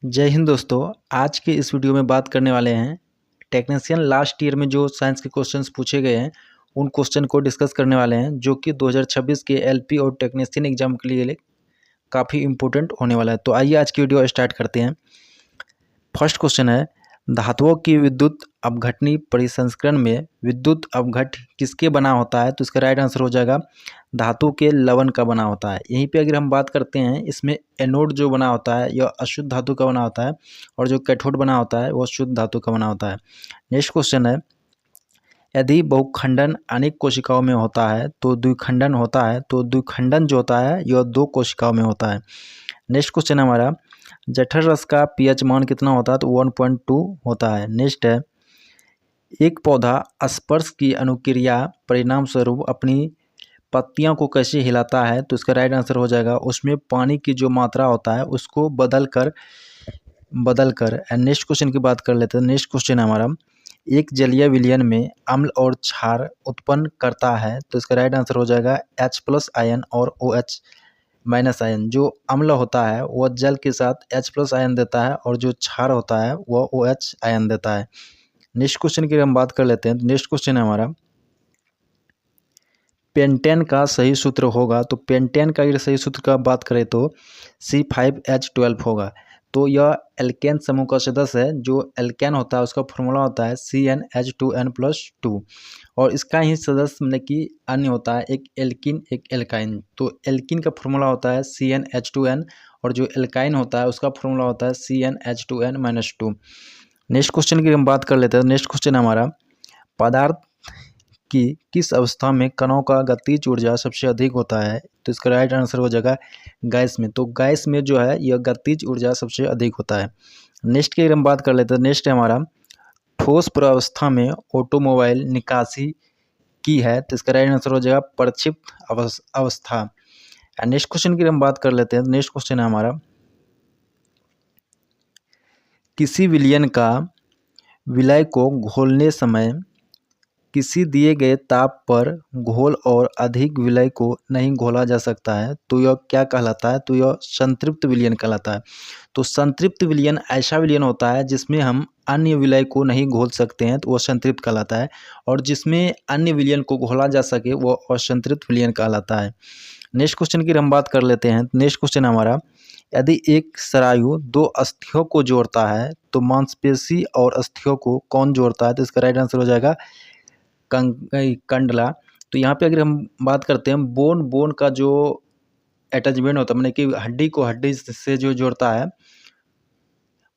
जय हिंद दोस्तों। आज के इस वीडियो में बात करने वाले हैं टेक्नीशियन लास्ट ईयर में जो साइंस के क्वेश्चंस पूछे गए हैं उन क्वेश्चन को डिस्कस करने वाले हैं, जो कि 2026 के एलपी और टेक्नीशियन एग्जाम के लिए काफ़ी इंपॉर्टेंट होने वाला है। तो आइए आज की वीडियो स्टार्ट करते हैं। फर्स्ट क्वेश्चन है, धातुओं की विद्युत अपघटनी परिसंस्करण में विद्युत अपघट किसके बना होता है? तो इसका राइट आंसर हो जाएगा धातु के लवण का बना होता है। यहीं पे अगर हम बात करते हैं, इसमें एनोड जो बना होता है यह अशुद्ध धातु का बना होता है और जो कैथोड बना होता है वह शुद्ध धातु का बना होता है। नेक्स्ट क्वेश्चन है, यदि बहुखंडन अनेक कोशिकाओं में होता है तो द्विखंडन होता है, तो द्विखंडन जो होता है यह 2 कोशिकाओं में होता है। नेक्स्ट क्वेश्चन हमारा, जठर रस का पीएच मान कितना होता है? तो 1.2 होता है। नेक्स्ट है, एक पौधा स्पर्श की अनुक्रिया परिणाम स्वरूप अपनी पत्तियों को कैसे हिलाता है? तो इसका राइट आंसर हो जाएगा उसमें पानी की जो मात्रा होता है उसको बदल कर। नेक्स्ट क्वेश्चन की बात कर लेते हैं। नेक्स्ट क्वेश्चन है हमारा, एक जलीय विलयन में अम्ल और क्षार उत्पन्न करता है, तो इसका राइट आंसर हो जाएगा H+ आयन और OH- आयन। जो अम्ल होता है वह जल के साथ H+ आयन देता है और जो क्षार होता है वह OH आयन देता है। नेक्स्ट क्वेश्चन की हम बात कर लेते हैं। नेक्स्ट क्वेश्चन है हमारा, पेंटेन का सही सूत्र होगा, तो पेंटेन का अगर सही सूत्र का बात करें तो C5H12 होगा। तो यह एल्केन समूह का सदस्य है। जो एल्केन होता है उसका फॉर्मूला होता है CnH2n+2 और इसका ही सदस्य मतलब कि अन्य होता है, एक एल्किन एक एल्काइन। तो एल्किन का फॉर्मूला होता है CnH2n और जो एल्काइन होता है उसका फॉर्मूला होता है CnH2n-2। नेक्स्ट क्वेश्चन की हम बात कर लेते हैं। नेक्स्ट क्वेश्चन हमारा, पदार्थ कि किस अवस्था में कणों का गतिज ऊर्जा सबसे अधिक होता है? तो इसका राइट आंसर हो जाएगा गैस में। तो गैस में जो है यह गतिज ऊर्जा सबसे अधिक होता है। नेक्स्ट की हम बात कर लेते हैं। नेक्स्ट है हमारा, ठोस प्रावस्था में ऑटोमोबाइल निकासी की है, तो इसका राइट आंसर हो जाएगा प्रक्षिप्त अवस्था। नेक्स्ट क्वेश्चन की हम बात कर लेते हैं। नेक्स्ट क्वेश्चन है हमारा, किसी विलयन का विलय को घोलने समय किसी दिए गए ताप पर घोल और अधिक विलय को नहीं घोला जा सकता है, तो यह क्या कहलाता है? तो यह संतृप्त विलयन कहलाता है। तो संतृप्त विलयन ऐसा विलयन होता है जिसमें हम अन्य विलय को नहीं घोल सकते हैं, तो वह संतृप्त कहलाता है। और जिसमें अन्य विलयन को घोला जा सके वह असंतृप्त विलयन कहलाता है। नेक्स्ट क्वेश्चन की हम बात कर लेते हैं। नेक्स्ट क्वेश्चन हमारा, यदि एक स्नायु 2 अस्थियों को जोड़ता है तो मांसपेशी और अस्थियों को कौन जोड़ता है? तो इसका राइट आंसर हो जाएगा कंडला। तो यहाँ पे अगर हम बात करते हैं, बोन का जो अटैचमेंट होता है, मैंने कि हड्डी को हड्डी से जो जोड़ता है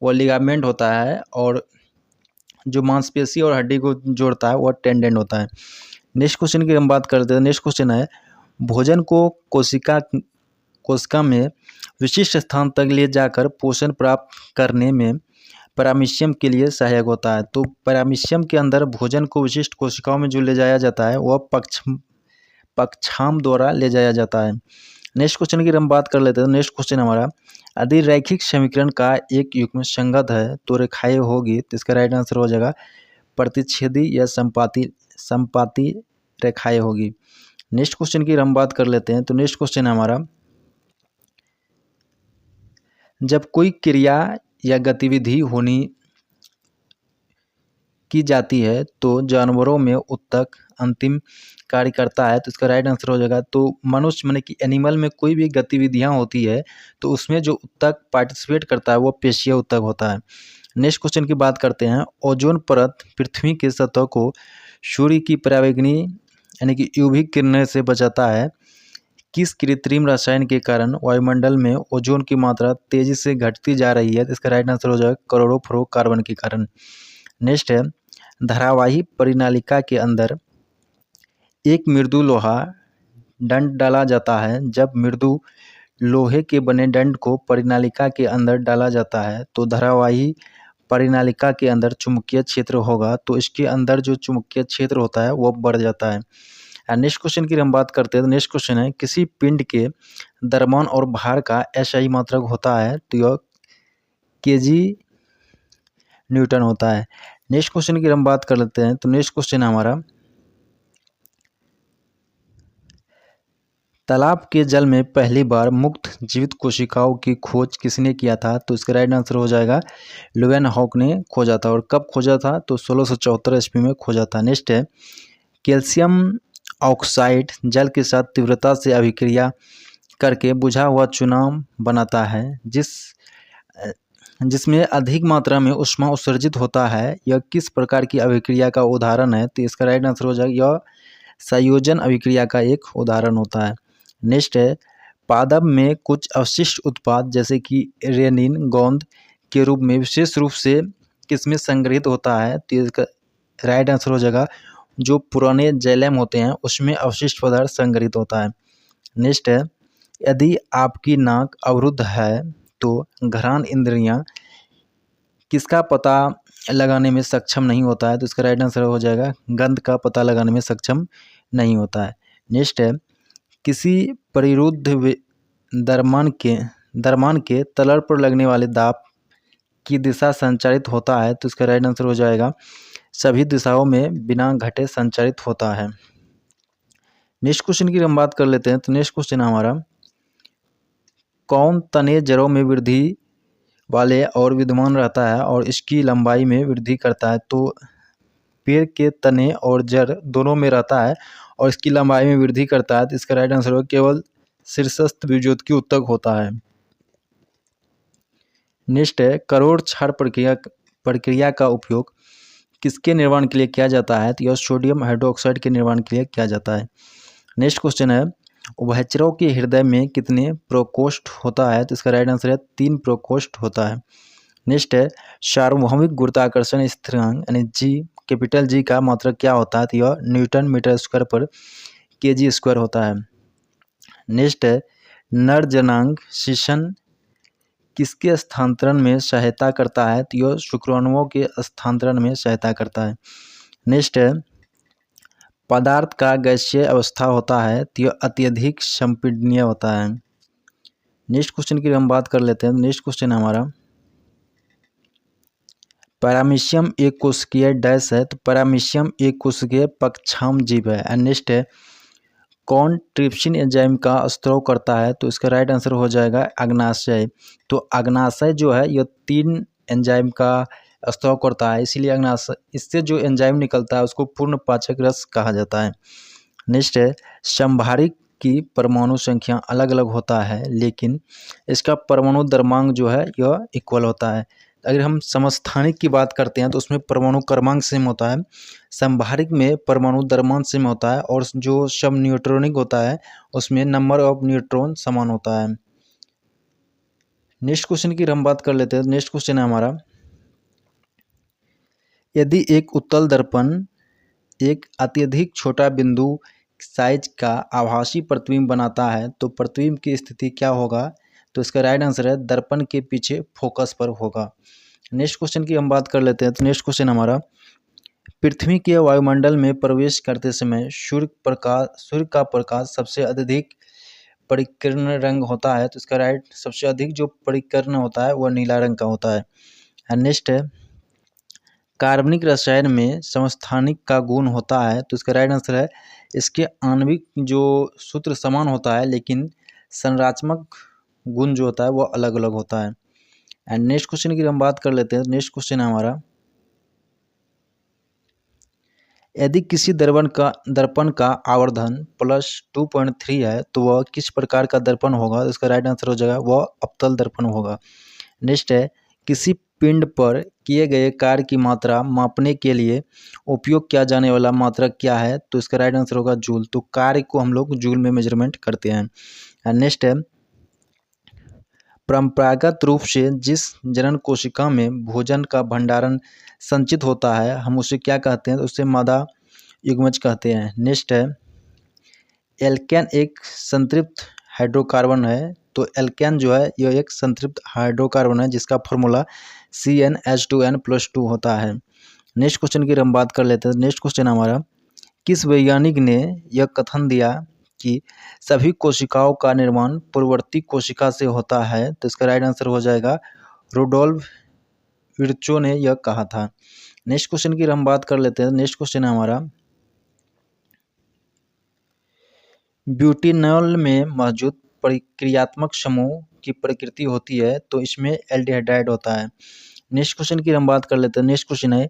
वो लिगामेंट होता है और जो मांसपेशी और हड्डी को जोड़ता है वह टेंडेन होता है। नेक्स्ट क्वेश्चन की हम बात करते हैं। नेक्स्ट क्वेश्चन है, भोजन को कोशिका में विशिष्ट स्थान तक ले जाकर पोषण प्राप्त करने में पैरामीशियम के लिए सहायक होता है। तो पैरामीशियम के अंदर भोजन को विशिष्ट कोशिकाओं में जो ले जाया जाता है वह पक्षाम द्वारा ले जाया जाता है। नेक्स्ट क्वेश्चन की हम बात कर लेते हैं। नेक्स्ट क्वेश्चन हमारा, यदि रैखिक समीकरण का एक युग्म संगत है तो रेखाएं होगी, तो इसका राइट आंसर हो जाएगा प्रतिच्छेदी या संपाती रेखाएं होगी। नेक्स्ट क्वेश्चन की हम बात कर लेते हैं। तो नेक्स्ट क्वेश्चन है हमारा, जब कोई क्रिया या गतिविधि होनी की जाती है तो जानवरों में उत्तक अंतिम कार्य करता है, तो इसका राइट आंसर हो जाएगा। तो मनुष्य माने कि एनिमल में कोई भी गतिविधियां होती है तो उसमें जो उत्तक पार्टिसिपेट करता है वो पेशीय उत्तक होता है। नेक्स्ट क्वेश्चन की बात करते हैं, ओजोन परत पृथ्वी की सतह को सूर्य की पराबैंगनी यानी कि यूवी किरणें से बचाता है। किस कृत्रिम रसायन के कारण वायुमंडल में ओजोन की मात्रा तेजी से घटती जा रही है? तो इसका राइट आंसर हो जाएगा क्लोरोफ्लोरोकार्बन के कारण। नेक्स्ट है, धारावाही परिनालिका के अंदर एक मृदु लोहा दंड डाला जाता है। जब मृदु लोहे के बने दंड को परिनालिका के अंदर डाला जाता है तो धारावाही परिनालिका के अंदर चुंबकीय क्षेत्र होगा, तो इसके अंदर जो चुंबकीय क्षेत्र होता है वो बढ़ जाता है। नेक्स्ट क्वेश्चन की हम बात करते हैं। नेक्स्ट क्वेश्चन है, किसी पिंड के द्रव्यमान और भार का SI मात्रक होता है, तो यह kg न्यूटन होता है। नेक्स्ट क्वेश्चन की हम बात कर लेते हैं। तो नेक्स्ट क्वेश्चन है हमारा, तालाब के जल में पहली बार मुक्त जीवित कोशिकाओं की खोज किसने किया था? तो इसका राइट आंसर हो जाएगा लुवेनहॉक ने खोजा था। और कब खोजा था? तो 1674 ईस्वी में खोजा था। नेक्स्ट है, कैल्शियम ऑक्साइड जल के साथ तीव्रता से अभिक्रिया करके बुझा हुआ चूना बनाता है, जिसमें अधिक मात्रा में ऊष्मा उत्सर्जित होता है। यह किस प्रकार की अभिक्रिया का उदाहरण है? तो इसका राइट आंसर हो जाएगा यह संयोजन अभिक्रिया का एक उदाहरण होता है। नेक्स्ट है, पादप में कुछ अवशिष्ट उत्पाद जैसे कि रेनिन गोंद के रूप में विशेष रूप से किसमें संग्रहित होता है? तो इसका राइट आंसर हो जाएगा जो पुराने जैलम होते हैं उसमें अवशिष्ट पदार्थ संग्रहित होता है। नेक्स्ट है, यदि आपकी नाक अवरुद्ध है तो घ्राण इंद्रियां किसका पता लगाने में सक्षम नहीं होता है? तो इसका राइट आंसर हो जाएगा गंध का पता लगाने में सक्षम नहीं होता है। नेक्स्ट है, किसी परिरुद्ध दरमान के तलड़ पर लगने वाले दाब की दिशा संचारित होता है? तो इसका राइट आंसर हो जाएगा सभी दिशाओं में बिना घटे संचारित होता है। नेक्स्ट क्वेश्चन की हम बात कर लेते हैं। तो नेक्स्ट क्वेश्चन हमारा, कौन तने जड़ों में वृद्धि वाले और विद्यमान रहता है और इसकी लंबाई में वृद्धि करता है? तो पेड़ के तने और जड़ दोनों में रहता है और इसकी लंबाई में वृद्धि करता है। तो इसका राइट आंसर होगा केवल शीर्षस्थ द्विज्योतकी उत्तक होता है। नेक्स्ट है, करोड़ क्षार प्रक्रिया का उपयोग किसके निर्माण के लिए किया जाता है? तो यह सोडियम हाइड्रोक्साइड के निर्माण के लिए किया जाता है। नेक्स्ट क्वेश्चन है, उभयचरों के हृदय में कितने प्रकोष्ठ होता है? तो इसका राइट आंसर है 3 प्रकोष्ठ होता है। नेक्स्ट है, सार्वभौमिक गुरुत्वाकर्षण स्थिरांक यानी जी कैपिटल जी का मात्रक क्या होता है? तो यह न्यूटन मीटर स्क्वायर पर केजी स्क्वायर होता है। नेक्स्ट है, नर जनांग शिशन किसके स्थानांतरण में सहायता करता है? तो यह शुक्राणुओं के स्थानांतरण में सहायता करता है। नेक्स्ट है, पदार्थ का गैसीय अवस्था होता है तो यह अत्यधिक संपीडनीय होता है। नेक्स्ट क्वेश्चन की हम बात कर लेते हैं। नेक्स्ट क्वेश्चन हमारा, पैरामीशियम एक कोशिकीय डैश है। तो पैरामीशियम एक कोशिकीय पक्षाम जीव है। एंड नेक्स्ट है, कौन ट्रिप्सिन एंजाइम का स्त्राव करता है? तो इसका राइट आंसर हो जाएगा अग्नाशय। तो अग्नाशय जो है यह 3 एंजाइम का स्त्राव करता है, इसीलिए अग्नाशय इससे जो एंजाइम निकलता है उसको पूर्ण पाचक रस कहा जाता है। नेक्स्ट है, संभारिक की परमाणु संख्या अलग अलग होता है लेकिन इसका परमाणु द्रव्यमान जो है यह इक्वल होता है। अगर हम समस्थानिक की बात करते हैं तो उसमें परमाणु क्रमांक सेम होता है, संभारिक में परमाणु द्रव्यमान सेम होता है और जो सब न्यूट्रॉनिक होता है उसमें नंबर ऑफ न्यूट्रॉन समान होता है। नेक्स्ट क्वेश्चन की हम बात कर लेते हैं। नेक्स्ट क्वेश्चन है हमारा, यदि एक उत्तल दर्पण एक अत्यधिक छोटा बिंदु साइज का आभासी प्रतिबिंब बनाता है तो प्रतिबिंब की स्थिति क्या होगा? तो इसका राइट आंसर है दर्पण के पीछे फोकस पर होगा। नेक्स्ट क्वेश्चन की हम बात कर लेते हैं। तो नेक्स्ट क्वेश्चन हमारा, पृथ्वी के वायुमंडल में प्रवेश करते समय सूर्य का प्रकाश सबसे अधिक परिकीर्ण रंग होता है। तो इसका राइट सबसे अधिक जो परिकीर्ण होता है वह नीला रंग का होता है। एंड नेक्स्ट है, कार्बनिक रसायन में समस्थानिक का गुण होता है। तो इसका राइट आंसर है इसके आणविक जो सूत्र समान होता है लेकिन संरचनात्मक गुण जो होता है वो अलग अलग होता है। एंड नेक्स्ट क्वेश्चन की हम बात कर लेते हैं। नेक्स्ट क्वेश्चन है हमारा, यदि किसी दर्पण का आवर्धन +2.3 है तो वह किस प्रकार का दर्पण होगा? तो इसका राइट आंसर हो जाएगा वह अवतल दर्पण होगा। नेक्स्ट है, किसी पिंड पर किए गए कार्य की मात्रा मापने के लिए उपयोग किया जाने वाला मात्रक क्या है? तो इसका राइट आंसर होगा जूल। तो कार्य को हम लोग जूल में मेजरमेंट करते हैं। एंड नेक्स्ट है, परंपरागत रूप से जिस जनन कोशिका में भोजन का भंडारण संचित होता है हम उसे क्या कहते हैं? तो उसे मादा युग्मज कहते हैं। नेक्स्ट है, एल्केन एक संतृप्त हाइड्रोकार्बन है। तो एल्केन जो है यह एक संतृप्त हाइड्रोकार्बन है जिसका फॉर्मूला CnH2n+2 होता है। नेक्स्ट क्वेश्चन की हम बात कर लेते हैं। नेक्स्ट क्वेश्चन हमारा, किस वैज्ञानिक ने यह कथन दिया कि सभी कोशिकाओं का निर्माण पूर्ववर्ती कोशिका से होता है? तो इसका राइट आंसर हो जाएगा रुडोल्फ विर्चो ने यह कहा था। नेक्स्ट क्वेश्चन की हम बात कर लेते हैं। नेक्स्ट क्वेश्चन है हमारा, ब्यूटेनॉल में मौजूद प्रक्रियात्मक समूह की प्रकृति होती है, तो इसमें एल्डिहाइड होता है। नेक्स्ट क्वेश्चन की हम बात कर लेते हैं। नेक्स्ट क्वेश्चन है,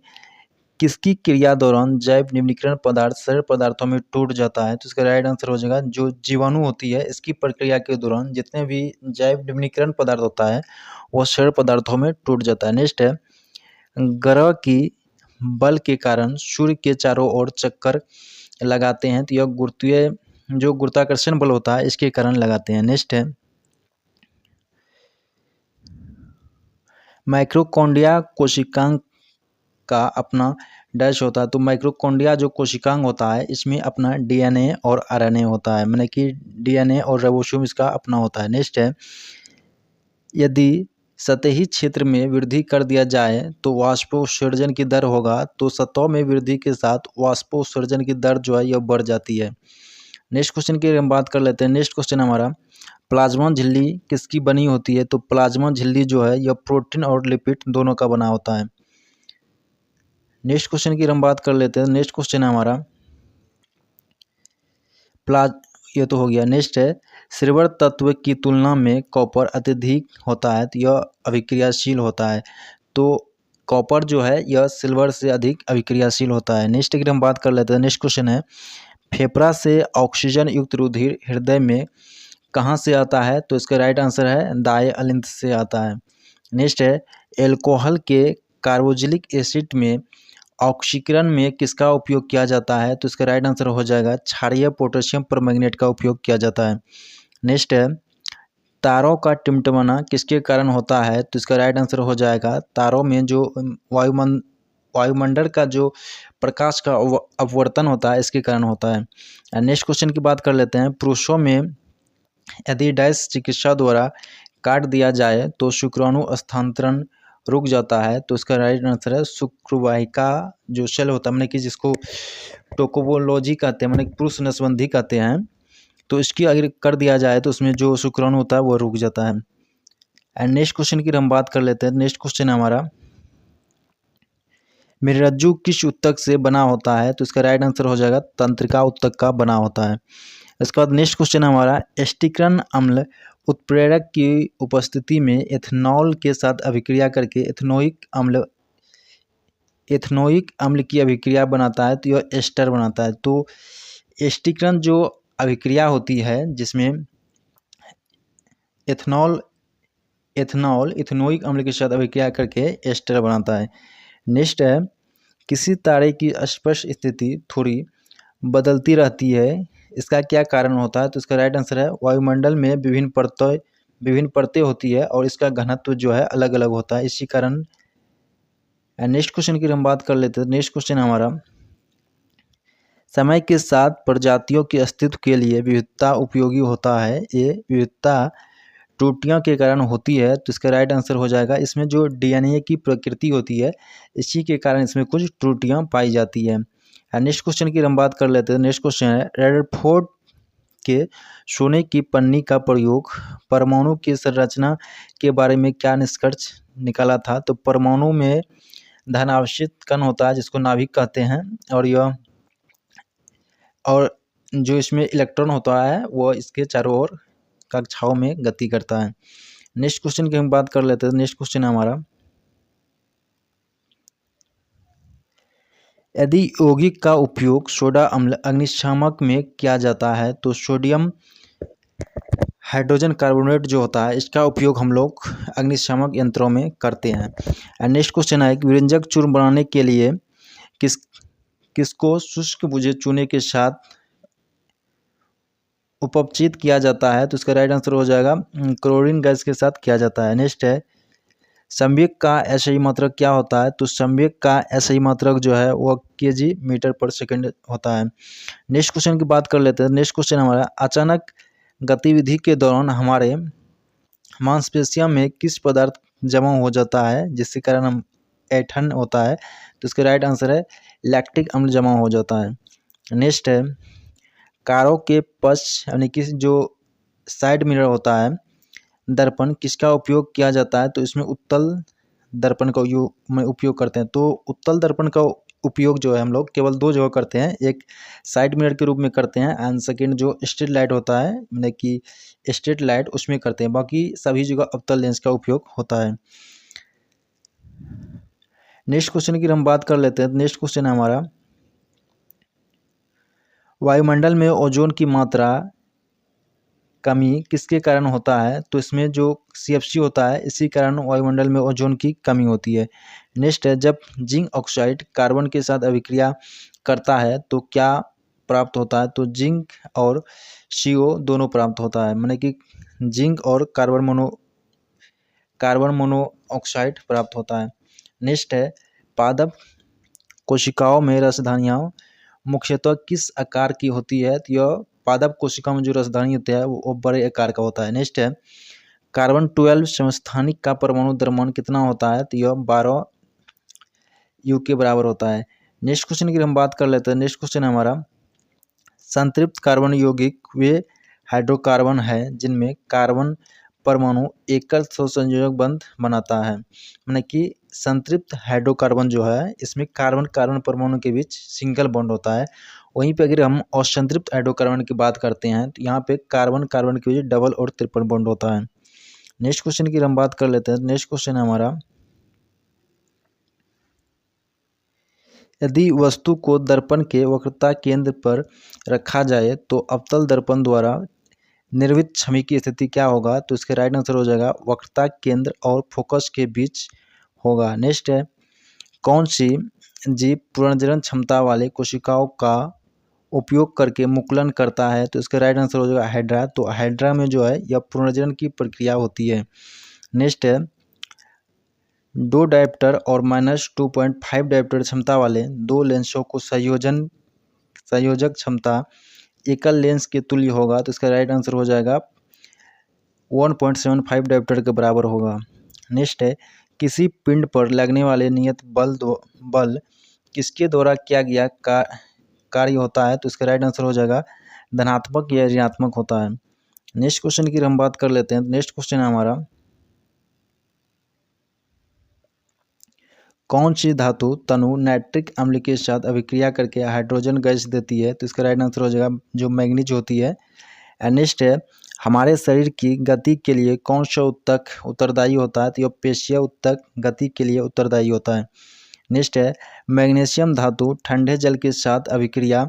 किसकी क्रिया दौरान जैव निम्नीकरण पदार्थ सरल पदार्थों में टूट जाता है? तो इसका राइट आंसर हो जाएगा जो जीवाणु होती है, इसकी प्रक्रिया के दौरान जितने भी जैव निम्नीकरण पदार्थ होता है वो सरल पदार्थों में टूट जाता है। नेक्स्ट है, ग्रह की बल के कारण सूर्य के चारों ओर चक्कर लगाते हैं, तो यह जो गुरुत्वाकर्षण बल होता है इसके कारण लगाते हैं। नेक्स्ट है, माइक्रोकॉन्ड्रिया कोशिकांग का अपना डैश होता है, तो माइक्रोकॉन्ड्रिया जो कोशिकांग होता है इसमें अपना डीएनए और आरएनए होता है, माने कि डीएनए और राइबोसोम इसका अपना होता है। नेक्स्ट है, यदि सतही क्षेत्र में वृद्धि कर दिया जाए तो वाष्पोत्सर्जन की दर होगा, तो सतह में वृद्धि के साथ वाष्पोत्सर्जन की दर जो है यह बढ़ जाती है। नेक्स्ट क्वेश्चन की हम बात कर लेते हैं। नेक्स्ट क्वेश्चन हमारा, प्लाज्मा झिल्ली किसकी बनी होती है? तो प्लाज्मा झिल्ली जो है यह प्रोटीन और लिपिड दोनों का बना होता है। नेक्स्ट क्वेश्चन की हम बात कर लेते हैं। नेक्स्ट क्वेश्चन है हमारा ये तो हो गया। नेक्स्ट है, सिल्वर तत्व की तुलना में कॉपर अत्यधिक होता है, तो यह अभिक्रियाशील होता है, तो कॉपर जो है यह सिल्वर से अधिक अभिक्रियाशील होता है। नेक्स्ट की हम बात कर लेते हैं। नेक्स्ट क्वेश्चन है, फेफड़ा से ऑक्सीजन युक्त रुधिर हृदय में कहाँ से आता है? तो इसका राइट आंसर है दाएं अलिंद से आता है। नेक्स्ट है, एल्कोहल के कार्बोक्सिलिक एसिड में ऑक्सीकरण में किसका उपयोग किया जाता है? तो इसका राइट आंसर हो जाएगा क्षारीय पोटेशियम परमैंगनेट का उपयोग किया जाता है। नेक्स्ट है, तारों का टिमटिमाना किसके कारण होता है? तो इसका राइट आंसर हो जाएगा तारों में जो वायुमंडल का जो प्रकाश का अपवर्तन होता है इसके कारण होता है। नेक्स्ट क्वेश्चन की बात कर लेते हैं। पुरुषों में यदि डैश चिकित्सा द्वारा काट दिया जाए तो शुक्राणु स्थानांतरण रुक जाता है, तो इसका राइट आंसर है शुक्रवाहिका जो सेल होता है, मैंने कि जिसको टोकोबोलॉजी कहते हैं, मैंने पुरुष नसबंदी कहते हैं, तो इसकी अगर कर दिया जाए तो उसमें जो शुक्राणु होता है वो रुक जाता है। एंड नेक्स्ट क्वेश्चन की हम बात कर लेते हैं। नेक्स्ट क्वेश्चन है हमारा, मेरुरज्जु किस उत्तक से बना होता है? तो इसका राइट आंसर हो जाएगा तंत्रिका उत्तक का बना होता है। इसके बाद नेक्स्ट क्वेश्चन है हमारा, एस्टिकरण अम्ल उत्प्रेरक की उपस्थिति में एथेनॉल के साथ अभिक्रिया करके एथेनोइक अम्ल की अभिक्रिया बनाता है, तो यह एस्टर बनाता है। तो एस्टिकरण जो अभिक्रिया होती है जिसमें एथेनोइक अम्ल के साथ अभिक्रिया करके एस्टर बनाता है। नेक्स्ट है, किसी तारे की स्पर्श स्थिति थोड़ी बदलती रहती है, इसका क्या कारण होता है? तो इसका राइट आंसर है वायुमंडल में विभिन्न परतें होती है और इसका घनत्व जो है अलग अलग होता है, इसी कारण। नेक्स्ट क्वेश्चन की हम बात कर लेते हैं। नेक्स्ट क्वेश्चन हमारा, समय के साथ प्रजातियों के अस्तित्व के लिए विविधता उपयोगी होता है, ये विविधता त्रुटियों के कारण होती है, तो इसका राइट आंसर हो जाएगा इसमें जो डीएनए की प्रकृति होती है इसी के कारण इसमें कुछ त्रुटियां पाई जाती है। नेक्स्ट क्वेश्चन की हम बात कर लेते हैं। नेक्स्ट क्वेश्चन है, रदरफोर्ड के सोने की पन्नी का प्रयोग परमाणु की संरचना के बारे में क्या निष्कर्ष निकाला था? तो परमाणु में धनावेशित कण होता है जिसको नाभिक कहते हैं, और जो इसमें इलेक्ट्रॉन होता है वो इसके चारों ओर कक्षाओं में गति करता है। नेक्स्ट क्वेश्चन की हम बात कर लेते हैं। नेक्स्ट क्वेश्चन है हमारा, यदि यौगिक का उपयोग सोडा अम्ल अग्निशामक में किया जाता है तो सोडियम हाइड्रोजन कार्बोनेट जो होता है इसका उपयोग हम लोग अग्निशामक यंत्रों में करते हैं। नेक्स्ट क्वेश्चन है, व्यंजक चूर्ण बनाने के लिए किसको शुष्क बुझे चूने के साथ उपचित किया जाता है? तो इसका राइट आंसर हो जाएगा क्लोरीन गैस के साथ किया जाता है। नेक्स्ट है, संवेग का एसआई मात्रक क्या होता है? तो संवेग का एसआई मात्रक जो है वो केजी मीटर पर सेकंड होता है। नेक्स्ट क्वेश्चन की बात कर लेते हैं। नेक्स्ट क्वेश्चन हमारा, अचानक गतिविधि के दौरान हमारे मांसपेशियों में किस पदार्थ जमा हो जाता है जिसके कारण हम ऐंठन होता है? तो इसका राइट आंसर है लैक्टिक अम्ल जमा हो जाता है। नेक्स्ट है, कारों के पक्ष यानी कि जो साइड मिरर होता है दर्पण किसका उपयोग किया जाता है? तो इसमें उत्तल दर्पण का उपयोग करते हैं। तो उत्तल दर्पण का उपयोग जो है हम लोग केवल 2 जगह करते हैं, एक साइड मिरर के रूप में करते हैं एंड सेकंड जो स्ट्रेट लाइट होता है मतलब कि स्ट्रेट लाइट उसमें करते हैं, बाकी सभी जगह अवतल लेंस का उपयोग होता है। नेक्स्ट क्वेश्चन की हम बात कर लेते हैं। नेक्स्ट क्वेश्चन है हमारा, वायुमंडल में ओजोन की मात्रा कमी किसके कारण होता है? तो इसमें जो CFC होता है इसी कारण वायुमंडल में ओजोन की कमी होती है। नेक्स्ट है, जब जिंक ऑक्साइड कार्बन के साथ अभिक्रिया करता है तो क्या प्राप्त होता है? तो जिंक और CO दोनों प्राप्त होता है, माने कि जिंक और कार्बन मोनोऑक्साइड प्राप्त होता है। नेक्स्ट है, पादप कोशिकाओं में रसधानियाँ मुख्यतः किस आकार की होती है? तो यह पादप कोशिका में जो रसधानी होता है वो बड़े आकार का होता है। नेक्स्ट है, कार्बन 12 समस्थानिक का परमाणु द्रव्यमान कितना होता है? तो यह 12 U के बराबर होता है। नेक्स्ट क्वेश्चन की हम बात कर लेते हैं। नेक्स्ट क्वेश्चन है हमारा, संतृप्त कार्बन यौगिक वे हाइड्रोकार्बन है जिनमें कार्बन परमाणु एकल सहसंयोजक बंध बनाता है, माने कि संतृप्त हाइड्रोकार्बन जो है इसमें कार्बन कार्बन परमाणु के बीच सिंगल बॉन्ड होता है। वहीं पे अगर हम असंतृप्त हाइड्रोकार्बन की बात करते हैं तो यहाँ पे कार्बन कार्बन के बीच डबल और ट्रिपल बॉन्ड होता है। नेक्स्ट क्वेश्चन की हम बात कर लेते हैं। नेक्स्ट क्वेश्चन है हमारा, यदि वस्तु को दर्पण के वक्रता केंद्र पर रखा जाए तो अवतल दर्पण द्वारा निर्मित छवि की स्थिति क्या होगा? तो इसके राइट आंसर हो जाएगा वक्रता केंद्र और फोकस के बीच होगा। नेक्स्ट है, कौन सी जीव पुनर्जनन क्षमता वाले कोशिकाओं का उपयोग करके मुकुलन करता है? तो इसका राइट आंसर हो जाएगा हाइड्रा। तो हाइड्रा में जो है यह पुनर्जनन की प्रक्रिया होती है। नेक्स्ट है, 2 डायोप्टर और -2.5 डायोप्टर क्षमता वाले 2 लेंसों को संयोजक क्षमता एकल लेंस के तुल्य होगा। तो इसका राइट आंसर हो जाएगा 1.75 डायोप्टर के बराबर होगा। नेक्स्ट है, किसी पिंड पर लगने वाले नियत बल किसके द्वारा किया गया कार्य होता है? तो इसका राइट आंसर हो जाएगा धनात्मक या ऋणात्मक होता है। नेक्स्ट क्वेश्चन की हम बात कर लेते हैं। नेक्स्ट क्वेश्चन है हमारा, कौन सी धातु तनु नाइट्रिक अम्ल के साथ अभिक्रिया करके हाइड्रोजन गैस देती है? तो इसका राइट आंसर हो जाएगा जो मैग्नीज होती है। एंड नेक्स्ट है, हमारे शरीर की गति के लिए कौन सा उत्तक उत्तरदायी होता है? तो यह पेशीय उत्तक गति के लिए उत्तरदायी होता है। नेक्स्ट है, मैग्नीशियम धातु ठंडे जल के साथ अभिक्रिया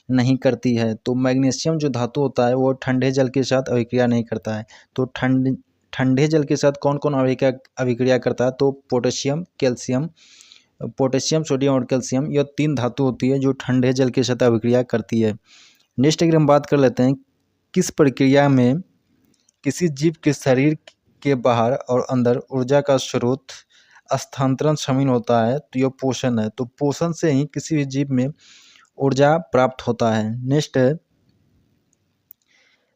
नहीं करती है। तो मैग्नीशियम जो धातु होता है वो ठंडे जल के साथ अभिक्रिया नहीं करता है। तो ठंडे जल के साथ कौन कौन अभिक्रिया करता है? तो पोटेशियम सोडियम और कैल्शियम, यह 3 धातु होती है जो ठंडे जल के साथ अभिक्रिया करती है। नेक्स्ट अगर हम बात कर लेते हैं, किस प्रक्रिया में किसी जीव के शरीर के बाहर और अंदर ऊर्जा का स्रोत स्थानांतरण शामिल होता है? तो यह पोषण है। तो पोषण से ही किसी भी जीव में ऊर्जा प्राप्त होता है। नेक्स्ट है,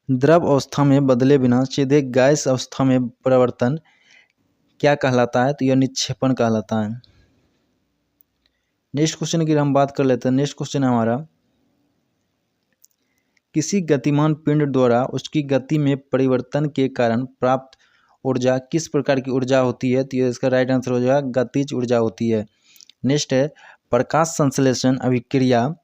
द्रव अवस्था में बदले बिना सीधे गैस अवस्था में परिवर्तन क्या कहलाता है? तो यह निक्षेपण कहलाता है। नेक्स्ट क्वेश्चन की हम बात कर लेते हैं। नेक्स्ट क्वेश्चन है हमारा, किसी गतिमान पिंड द्वारा उसकी गति में परिवर्तन के कारण प्राप्त ऊर्जा किस प्रकार की ऊर्जा होती है? तो इसका राइट आंसर हो जाएगा गतिज ऊर्जा होती है। नेक्स्ट है, प्रकाश संश्लेषण अभिक्रिया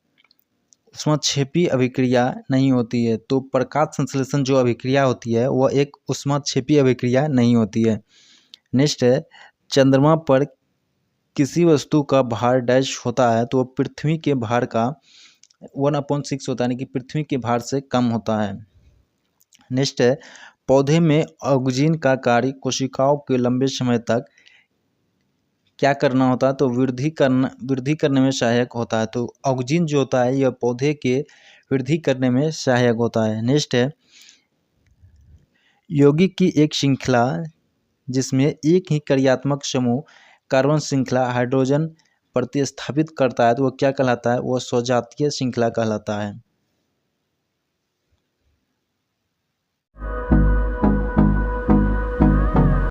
ऊष्माक्षेपी अभिक्रिया नहीं होती है। तो प्रकाश संश्लेषण जो अभिक्रिया होती है वह एक ऊष्माक्षेपी अभिक्रिया नहीं होती है। नेक्स्ट है, चंद्रमा पर किसी वस्तु का भार डैश होता है तो वह पृथ्वी के भार का 1/6 होता है, यानी कि पृथ्वी के भार से कम होता है। नेक्स्ट है, पौधे में ऑक्सीजन का कार्य कोशिकाओं के लंबे समय तक क्या करना होता है? तो वृद्धि करने में सहायक होता है। तो ऑक्सीजन जो होता है यह पौधे के वृद्धि करने में सहायक होता है। नेक्स्ट है, यौगिक की एक श्रृंखला जिसमें एक ही कार्यात्मक समूह कार्बन श्रृंखला हाइड्रोजन प्रतिस्थापित करता है तो वह क्या कहलाता है? वह स्वजातीय श्रृंखला कहलाता है।